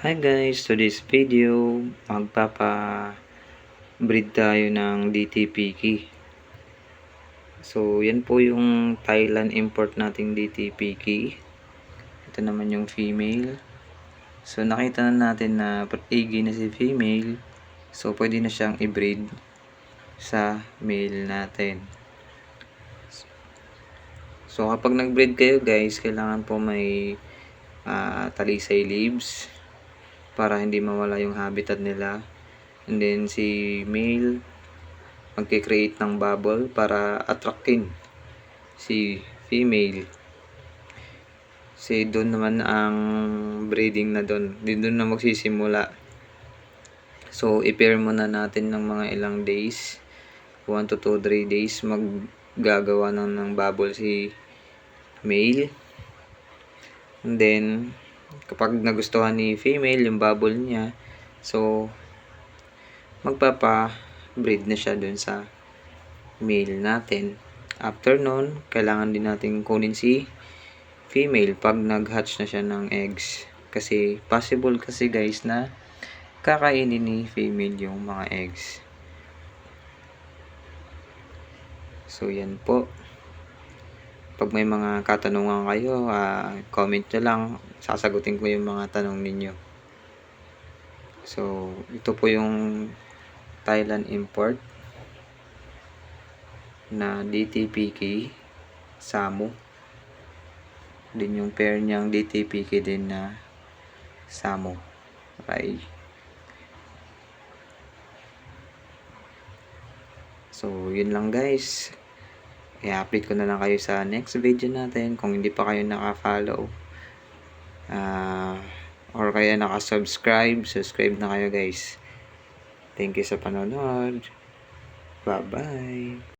Hi guys, today's video magpapa-breed tayo ng DT-Piki. So yan po yung Thailand import nating DT-Piki. Ito naman yung female. So nakita na natin na igi na si female. So pwede na siyang i-breed sa male natin. So kapag nag-breed kayo guys, kailangan po may talisay leaves para hindi mawala yung habitat nila. And then si male magke-create ng bubble para attractin si female. Kasi doon naman ang breeding na doon. Doon na magsisimula. So i-pair muna natin ng mga ilang days. 1 to 2-3 days maggagawa ng bubble si male. And then kapag nagustuhan ni female yung bubble niya, so magpapa-breed na siya dun sa male natin. After nun, kailangan din natin kunin si female pag nag-hatch na siya ng eggs. Kasi possible kasi guys na kakainin ni female yung mga eggs. So yan po. Pag may mga katanungan kayo, comment nyo lang. Sasagutin ko yung mga tanong ninyo. So, ito po yung Thailand import na DT-Piki Samu. Din yung pair niyang DT-Piki din na Samu. Okay. So, yun lang guys. I-update ko na lang kayo sa next video natin. Kung hindi pa kayo naka-follow or kaya naka-subscribe, subscribe na kayo guys. Thank you sa panonood. Bye-bye.